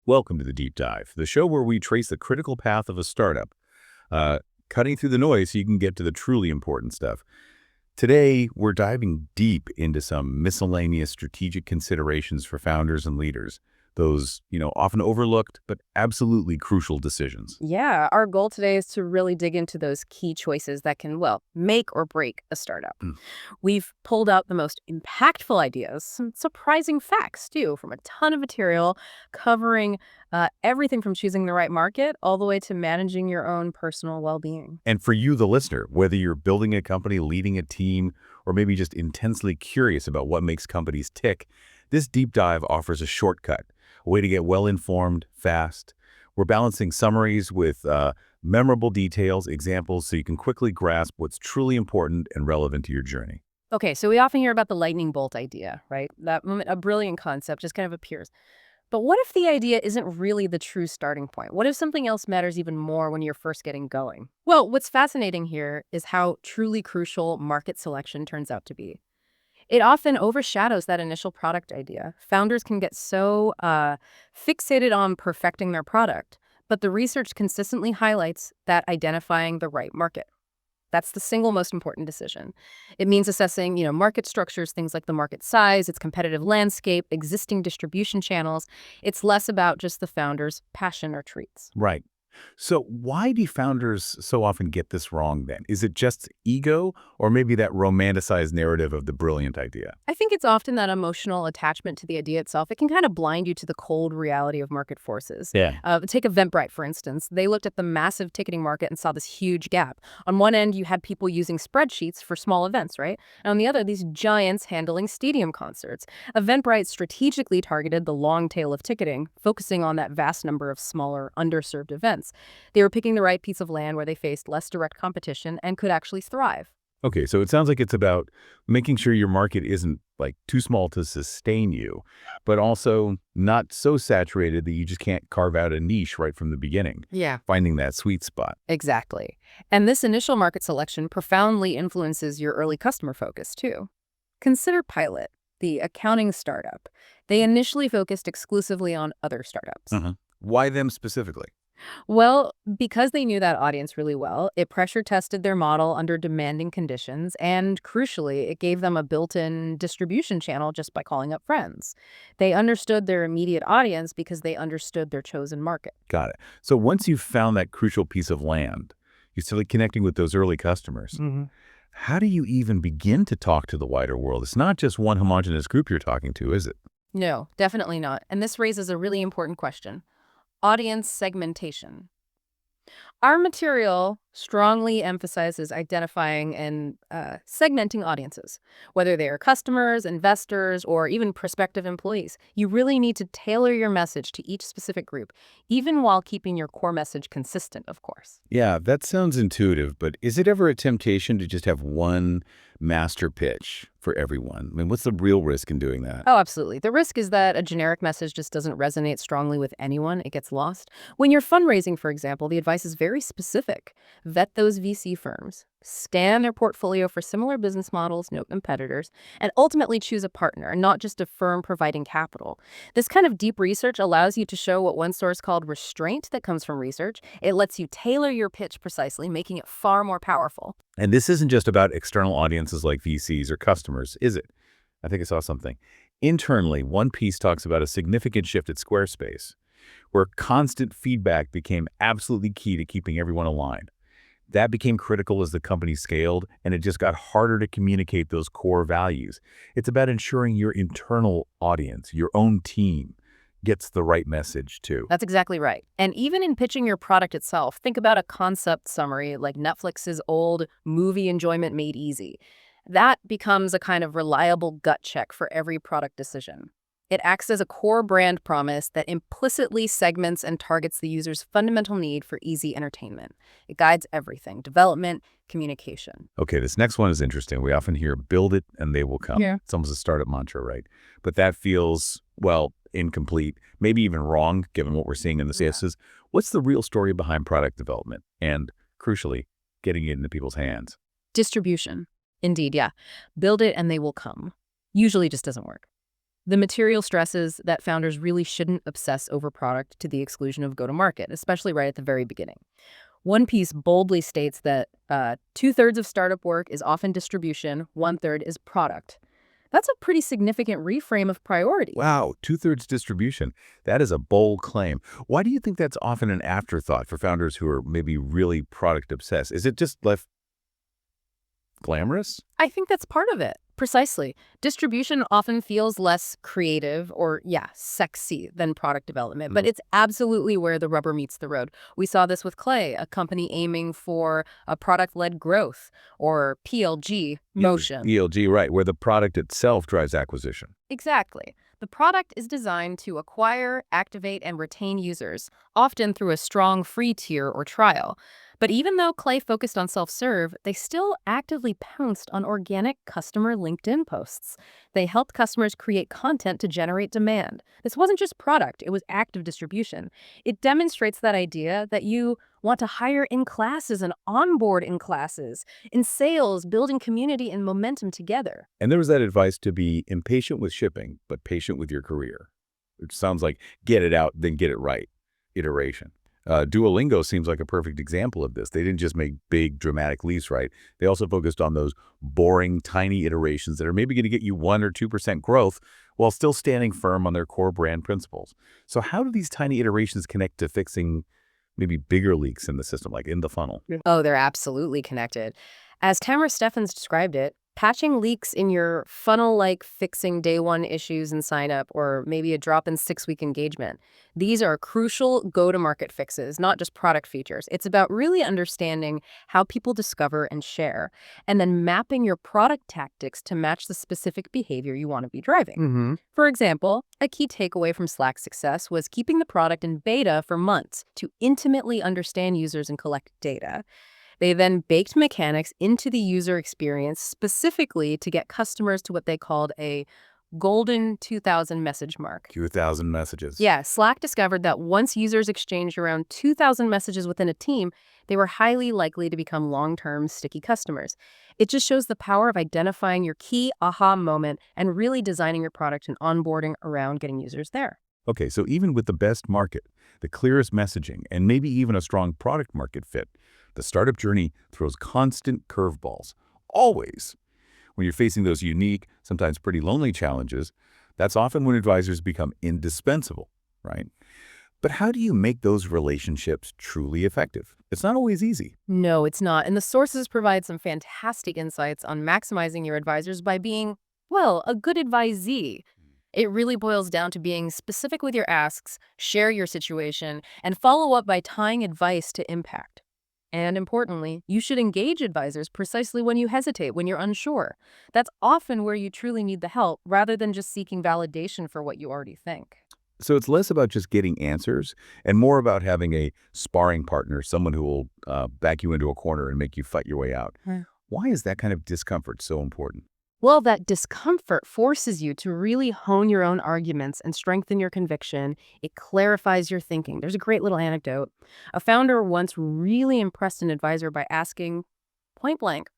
Welcome to the Deep Dive, the show where we trace the critical path of a startup, uh, cutting through the noise so you can get to the truly important stuff. Today, we're diving deep into some miscellaneous strategic considerations for founders and leaders, those, often overlooked but absolutely crucial decisions. Yeah, our goal today is to really dig into those key choices that can, well, make or break a startup. Mm. We've pulled out the most impactful ideas, some surprising facts, too, from a ton of material covering everything from choosing the right market all the way to managing your own personal well-being. And for you, the listener, whether you're building a company, leading a team, or maybe just intensely curious about what makes companies tick, this deep dive offers a shortcut, a way to get well-informed, fast. We're balancing summaries with memorable details, examples, so you can quickly grasp what's truly important and relevant to your journey. Okay, so we often hear about the lightning bolt idea, right? That moment, a brilliant concept just kind of appears. But what if the idea isn't really the true starting point? What if something else matters even more when you're first getting going? Well, what's fascinating here is how truly crucial market selection turns out to be. It often overshadows that initial product idea. Founders can get so fixated on perfecting their product, but the research consistently highlights that identifying the right market. That's the single most important decision. It means assessing, market structures, things like the market size, its competitive landscape, existing distribution channels. It's less about just the founder's passion or treats. Right. So why do founders so often get this wrong then? Is it just ego or maybe that romanticized narrative of the brilliant idea? I think it's often that emotional attachment to the idea itself. It can kind of blind you to the cold reality of market forces. Yeah. Take Eventbrite, for instance. They looked at the massive ticketing market and saw this huge gap. On one end, you had people using spreadsheets for small events, right? And on the other, these giants handling stadium concerts. Eventbrite strategically targeted the long tail of ticketing, focusing on that vast number of smaller, underserved events. They were picking the right piece of land where they faced less direct competition and could actually thrive. Okay, so it sounds like it's about making sure your market isn't like too small to sustain you, but also not so saturated that you just can't carve out a niche right from the beginning. Yeah. Finding that sweet spot. Exactly. And this initial market selection profoundly influences your early customer focus, too. Consider Pilot, the accounting startup. They initially focused exclusively on other startups. Why them specifically? Well, because they knew that audience really well, it pressure tested their model under demanding conditions, and crucially, it gave them a built-in distribution channel just by calling up friends. They understood their immediate audience because they understood their chosen market. Got it. So once you've found that crucial piece of land, you start connecting with those early customers. How do you even begin to talk to the wider world? It's not just one homogenous group you're talking to, is it? No, definitely not. And this raises a really important question. Audience segmentation. Our material strongly emphasizes identifying and segmenting audiences, whether they are customers, investors, or even prospective employees. You really need to tailor your message to each specific group, even while keeping your core message consistent, of course. Yeah, that sounds intuitive, but is it ever a temptation to just have one master pitch for everyone? I mean, what's the real risk in doing that? Oh, absolutely. The risk is that a generic message just doesn't resonate strongly with anyone. It gets lost. When you're fundraising, for example, the advice is very specific. Vet those VC firms, scan their portfolio for similar business models, no competitors, and ultimately choose a partner, not just a firm providing capital. This kind of deep research allows you to show what one source called restraint that comes from research. It lets you tailor your pitch precisely, making it far more powerful. And this isn't just about external audiences like VCs or customers, is it? I think I saw something. Internally, one piece talks about a significant shift at Squarespace, where constant feedback became absolutely key to keeping everyone aligned. That became critical as the company scaled, and it just got harder to communicate those core values. It's about ensuring your internal audience, your own team, gets the right message too. That's exactly right. And even in pitching your product itself, think about a concept summary like Netflix's old movie enjoyment made easy. That becomes a kind of reliable gut check for every product decision. It acts as a core brand promise that implicitly segments and targets the user's fundamental need for easy entertainment. It guides everything: development, communication. Okay, this next one is interesting. We often hear build it and they will come. Yeah. It's almost a startup mantra, right? But that feels, well, incomplete, maybe even wrong, given what we're seeing in the Yeah. CSs. What's the real story behind product development and, crucially, getting it into people's hands? Distribution. Indeed, yeah. Build it and they will come. Usually just doesn't work. The material stresses that founders really shouldn't obsess over product to the exclusion of go-to-market, especially right at the very beginning. One piece boldly states that two-thirds of startup work is often distribution, one-third is product. That's a pretty significant reframe of priority. Wow, two-thirds distribution. That is a bold claim. Why do you think that's often an afterthought for founders who are maybe really product obsessed? Is it just left glamorous? I think that's part of it. Precisely. Distribution often feels less creative or, yeah, sexy than product development, but it's absolutely where the rubber meets the road. We saw this with Clay, a company aiming for a product-led growth, or PLG motion. ELG, right, where the product itself drives acquisition. Exactly. The product is designed to acquire, activate, and retain users, often through a strong free tier or trial. But even though Clay focused on self-serve, they still actively pounced on organic customer LinkedIn posts. They helped customers create content to generate demand. This wasn't just product, it was active distribution. It demonstrates that idea that you want to hire in classes and onboard in classes, in sales, building community and momentum together. And there was that advice to be impatient with shipping, but patient with your career. Which sounds like get it out, then get it right. Iteration. Duolingo seems like a perfect example of this. They didn't just make big, dramatic leaps, right? They also focused on those boring, tiny iterations that are maybe going to get you 1 or 2% growth while still standing firm on their core brand principles. So how do these tiny iterations connect to fixing maybe bigger leaks in the system, like in the funnel? Oh, they're absolutely connected. As Tamara Steffens described it, patching leaks in your funnel like fixing day one issues and sign up, or maybe a drop in 6-week engagement. These are crucial go-to-market fixes, not just product features. It's about really understanding how people discover and share, and then mapping your product tactics to match the specific behavior you want to be driving. For example, a key takeaway from Slack's success was keeping the product in beta for months to intimately understand users and collect data. They then baked mechanics into the user experience specifically to get customers to what they called a golden 2000 message mark. 2,000 messages. Yeah, Slack discovered that once users exchanged around 2,000 messages within a team, they were highly likely to become long-term sticky customers. It just shows the power of identifying your key aha moment and really designing your product and onboarding around getting users there. Okay, so even with the best market, the clearest messaging, and maybe even a strong product market fit, the startup journey throws constant curveballs. Always. When you're facing those unique, sometimes pretty lonely challenges, that's often when advisors become indispensable, right? But how do you make those relationships truly effective? It's not always easy. No, it's not. And the sources provide some fantastic insights on maximizing your advisors by being, well, a good advisee. It really boils down to being specific with your asks, share your situation, and follow up by tying advice to impact. And importantly, you should engage advisors precisely when you hesitate, when you're unsure. That's often where you truly need the help, rather than just seeking validation for what you already think. So it's less about just getting answers and more about having a sparring partner, someone who will back you into a corner and make you fight your way out. Why is that kind of discomfort so important? Well, that discomfort forces you to really hone your own arguments and strengthen your conviction. It clarifies your thinking. There's a great little anecdote. A founder once really impressed an advisor by asking, point blank,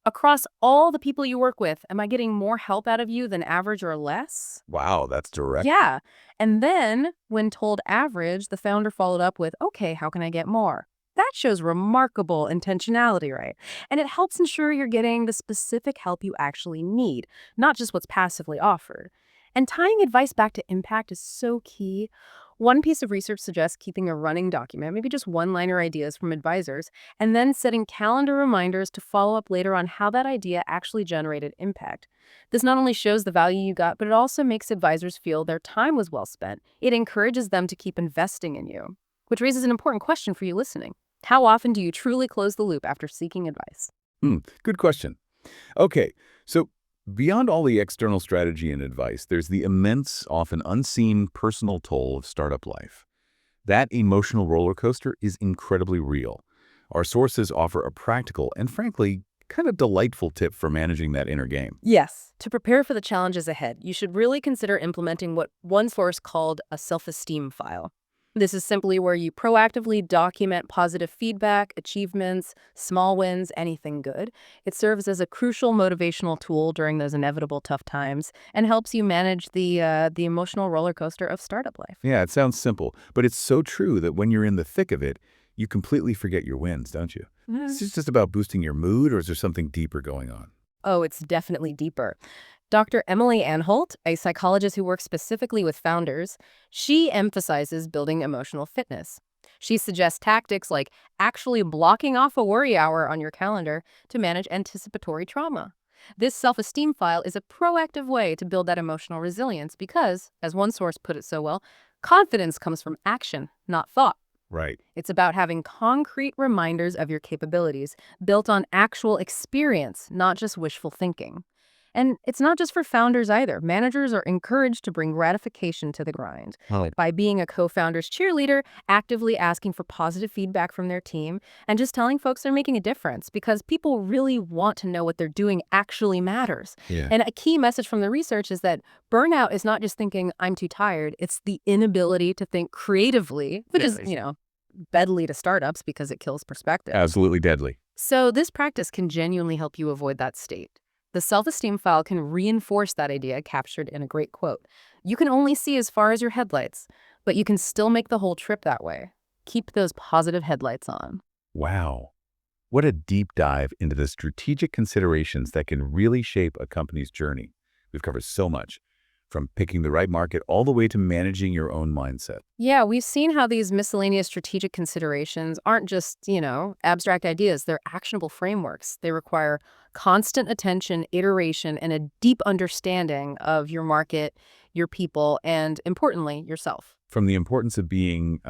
across all the people you work with, am I getting more help out of you than average or less? Wow, that's direct. Yeah. And then, when told average, the founder followed up with, okay, how can I get more? That shows remarkable intentionality, right? And it helps ensure you're getting the specific help you actually need, not just what's passively offered. And tying advice back to impact is so key. One piece of research suggests keeping a running document, maybe just one-liner ideas from advisors, and then setting calendar reminders to follow up later on how that idea actually generated impact. This not only shows the value you got, but it also makes advisors feel their time was well spent. It encourages them to keep investing in you, which raises an important question for you listening. How often do you truly close the loop after seeking advice? Good question. Okay, so beyond all the external strategy and advice, there's the immense, often unseen personal toll of startup life. That emotional roller coaster is incredibly real. Our sources offer a practical and, frankly, kind of delightful tip for managing that inner game. Yes. To prepare for the challenges ahead, you should really consider implementing what one source called a self-esteem file. This is simply where you proactively document positive feedback, achievements, small wins, anything good. It serves as a crucial motivational tool during those inevitable tough times and helps you manage the emotional roller coaster of startup life. Yeah, it sounds simple, but it's so true that when you're in the thick of it, you completely forget your wins, don't you? Is this just about boosting your mood, or is there something deeper going on? Oh, it's definitely deeper. Dr. Emily Anholt, a psychologist who works specifically with founders, she emphasizes building emotional fitness. She suggests tactics like actually blocking off a worry hour on your calendar to manage anticipatory trauma. This self-esteem file is a proactive way to build that emotional resilience because, as one source put it so well, confidence comes from action, not thought. Right. It's about having concrete reminders of your capabilities, built on actual experience, not just wishful thinking. And it's not just for founders either. Managers are encouraged to bring gratification to the grind Oh. by being a co-founder's cheerleader, actively asking for positive feedback from their team, and just telling folks they're making a difference because people really want to know what they're doing actually matters. Yeah. And a key message from the research is that burnout is not just thinking, I'm too tired. It's the inability to think creatively, which is, deadly to startups because it kills perspective. Absolutely deadly. So this practice can genuinely help you avoid that state. The self-esteem file can reinforce that idea captured in a great quote. You can only see as far as your headlights, but you can still make the whole trip that way. Keep those positive headlights on. Wow. What a deep dive into the strategic considerations that can really shape a company's journey. We've covered so much, from picking the right market all the way to managing your own mindset. Yeah, we've seen how these miscellaneous strategic considerations aren't just, abstract ideas. They're actionable frameworks. They require constant attention, iteration, and a deep understanding of your market, your people, and importantly, yourself. From the importance of being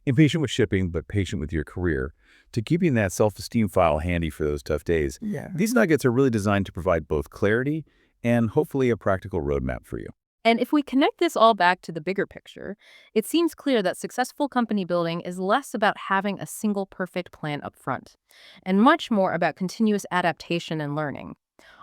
impatient with shipping, but patient with your career, to keeping that self-esteem file handy for those tough days. Yeah. These nuggets are really designed to provide both clarity and hopefully a practical roadmap for you. And if we connect this all back to the bigger picture, it seems clear that successful company building is less about having a single perfect plan up front, and much more about continuous adaptation and learning.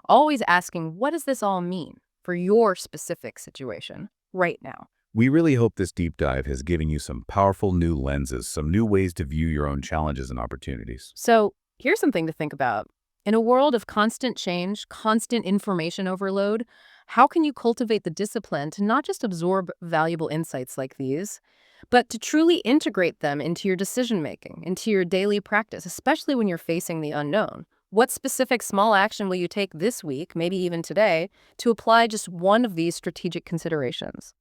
Always asking, what does this all mean for your specific situation right now? We really hope this deep dive has given you some powerful new lenses, some new ways to view your own challenges and opportunities. So here's something to think about. In a world of constant change, constant information overload, how can you cultivate the discipline to not just absorb valuable insights like these, but to truly integrate them into your decision-making, into your daily practice, especially when you're facing the unknown? What specific small action will you take this week, maybe even today, to apply just one of these strategic considerations?